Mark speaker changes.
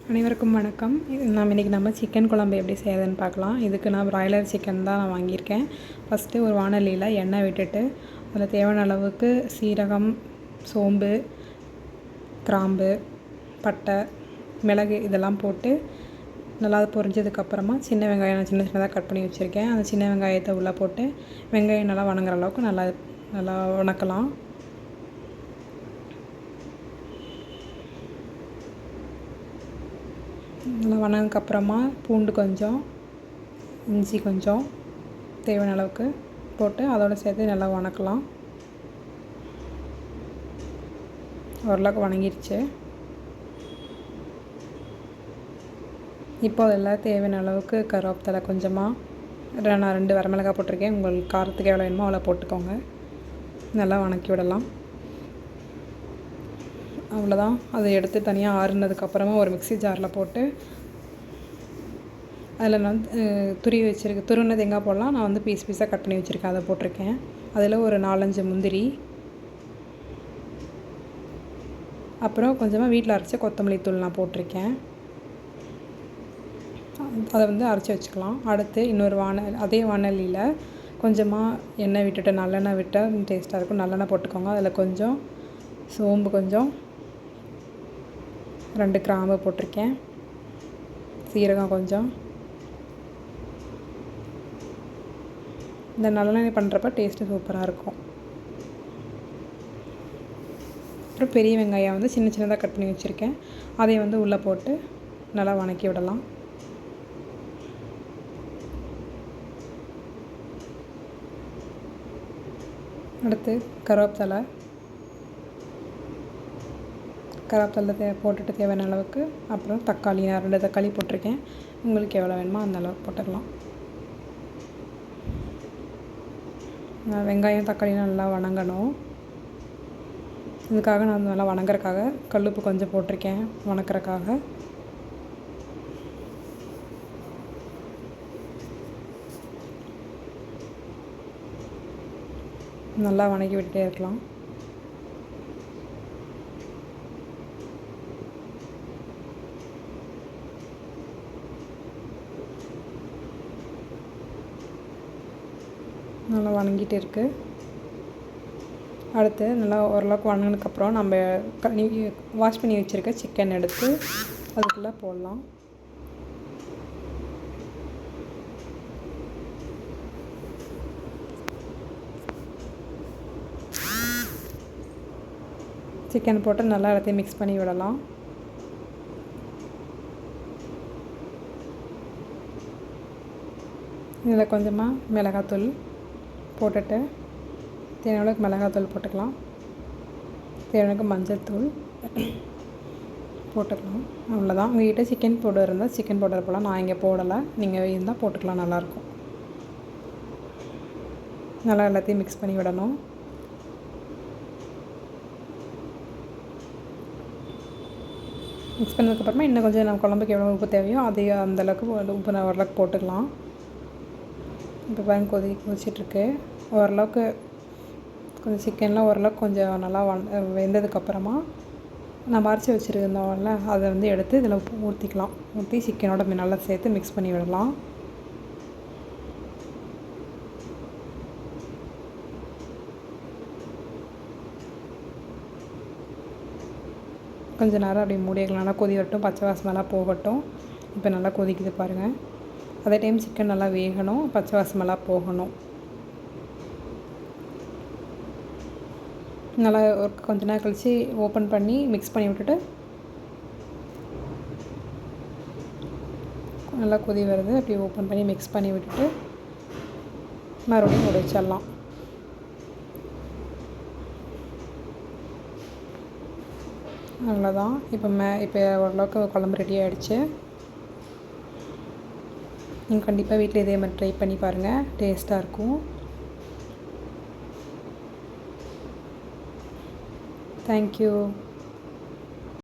Speaker 1: அனைவருக்கும் வணக்கம். நம்ம சிக்கன் குழம்பு எப்படி செய்யறதுன்னு பார்க்கலாம். இதுக்கு நான் பிராய்லர் சிக்கன் தான் நான் வாங்கியிருக்கேன். ஃபஸ்ட்டு ஒரு வாணலியில் எண்ணெய் விட்டுட்டு அதில் தேவையான அளவுக்கு சீரகம், சோம்பு, கிராம்பு, பட்டை, மிளகு இதெல்லாம் போட்டு நல்லா பொரிஞ்சதுக்கப்புறமா சின்ன வெங்காயம் நான் சின்ன சின்னதாக கட் பண்ணி வச்சுருக்கேன். அந்த சின்ன வெங்காயத்தை உள்ளே போட்டு வெங்காயம் நல்லா வணங்குற அளவுக்கு நல்லா வணக்கலாம். நல்லா வணங்கினதுக்கப்புறமா பூண்டு கொஞ்சம், இஞ்சி கொஞ்சம் தேவையான அளவுக்கு போட்டு அதோடு சேர்த்து நல்லா வணக்கலாம். ஓரளவுக்கு வணங்கிடுச்சு. இப்போ அதில் தேவையான அளவுக்கு கருவேப்பிலை கொஞ்சமாக நான் 2 வரமிளகாய் போட்டிருக்கேன். உங்களுக்கு காரத்துக்கு எவ்வளோ வேணுமோ அவ்வளோ போட்டுக்கோங்க. நல்லா வணக்கி விடலாம். அவ்வளோதான். அதை எடுத்து தனியாக ஆறுனதுக்கப்புறமா ஒரு மிக்ஸி ஜாரில் போட்டு அதில் நான் துருவின தேங்காய் போடலாம். நான் பீஸ் பீஸாக கட் பண்ணி வச்சுருக்கேன், அதை போட்டிருக்கேன். அதில் ஒரு 4-5 முந்திரி, அப்புறம் கொஞ்சமாக வீட்டில் அரைச்ச கொத்தமல்லி தூள் நான் போட்டிருக்கேன். அதை அரைச்சி வச்சுக்கலாம். அடுத்து இன்னொரு அதே வாணலியில் கொஞ்சமாக எண்ணெய் விட்டுட்டு நல்லெண்ணெய் விட்டால் டேஸ்ட்டாக இருக்கும். நல்லெண்ணெய் போட்டுக்கோங்க. அதில் கொஞ்சம் சோம்பு, கொஞ்சம் 2 கிராம்பு போட்டிருக்கேன், சீரகம் கொஞ்சம். இந்த நல்லெண்ணெய் பண்ணுறப்ப டேஸ்ட்டு சூப்பராக இருக்கும். அப்புறம் பெரிய வெங்காயம் சின்ன சின்னதாக கட் பண்ணி வச்சுருக்கேன். அதை உள்ளே போட்டு நல்லா வணக்கி விடலாம். அடுத்து கருவேப்பிலை போட்டுட்டு தேவையான அளவுக்கு, அப்புறம் தக்காளி நான் 2 தக்காளி போட்டிருக்கேன். உங்களுக்கு எவ்வளோ வேணுமோ அந்த அளவுக்கு போட்டுக்கலாம். வெங்காயம் தக்காளி நல்லா வணங்கணும். இதுக்காக நான் நல்லா வணங்குறதுக்காக கல்லுப்பு கொஞ்சம் போட்டிருக்கேன், வணக்கிறதுக்காக. நல்லா வணக்கி விட்டுட்டே இருக்கலாம். நல்லா வணங்கிட்டு இருக்குது. அடுத்து நல்லா ஓரளவுக்கு வணங்கினதுக்கப்புறம் நம்ம வாஷ் பண்ணி வச்சுருக்க சிக்கன் எடுத்து அதுக்குள்ளே போடலாம். சிக்கன் போட்டு நல்லா எல்லாத்தையும் மிக்ஸ் பண்ணி விடலாம். இதில் கொஞ்சமாக மிளகாத்தூள் போட்டுட்டு தேவையான அளவுக்கு மிளகாத்தூள் போட்டுக்கலாம். தேவையான அளவுக்கு மஞ்சள் தூள் போட்டுக்கலாம். அவ்வளோதான். உங்கள்கிட்ட சிக்கன் பவுடர் இருந்தால் சிக்கன் பவுடர் போடலாம். நான் இங்கே போடலை, நீங்கள் இருந்தால் போட்டுக்கலாம், நல்லாயிருக்கும். நல்லா எல்லாத்தையும் மிக்ஸ் பண்ணி விடணும். மிக்ஸ் பண்ணதுக்கப்புறமா இன்னும் கொஞ்சம் நம்ம குழம்புக்கு எவ்வளோ உப்பு தேவையோ அந்தளவுக்கு உப்பு நான் ஓரளவுக்கு போட்டுக்கலாம். இப்போ பாருங்க கொதிச்சிட்ருக்கு. ஓரளவுக்கு கொஞ்சம் சிக்கன்லாம் ஓரளவுக்கு கொஞ்சம் நல்லா வெந்ததுக்கப்புறமா நம்ம அரைச்சி வச்சுருந்தோம்ல அதை எடுத்து இதில் ஊற்றிக்கலாம். ஊற்றி சிக்கனோட நல்லா சேர்த்து மிக்ஸ் பண்ணி விடலாம். கொஞ்சம் நேரம் அப்படி மூடிக்கலாம். நல்லா கொதி வரட்டும், பச்சை வாசமெல்லாம் போகட்டும். இப்போ நல்லா கொதிக்குது பாருங்கள். அதே டைம் சிக்கன் நல்லா வேகணும், பச்சை வாசமெல்லாம் போகணும். நல்லா கொஞ்ச நேரம் கழித்து ஓப்பன் பண்ணி மிக்ஸ் பண்ணி விட்டுட்டு நல்லா கொதி வருது. அப்படி ஓப்பன் பண்ணி மிக்ஸ் பண்ணி விட்டுட்டு மறுபடியும் உடைச்சிடலாம். அவ்வளோதான். இப்போ ஓரளவுக்கு குழம்பு ரெடி ஆகிடுச்சு. நீங்கள் கண்டிப்பாக வீட்டில் இதே மாதிரி ட்ரை பண்ணி பாருங்கள், டேஸ்ட்டாக இருக்கும். தேங்க்யூ.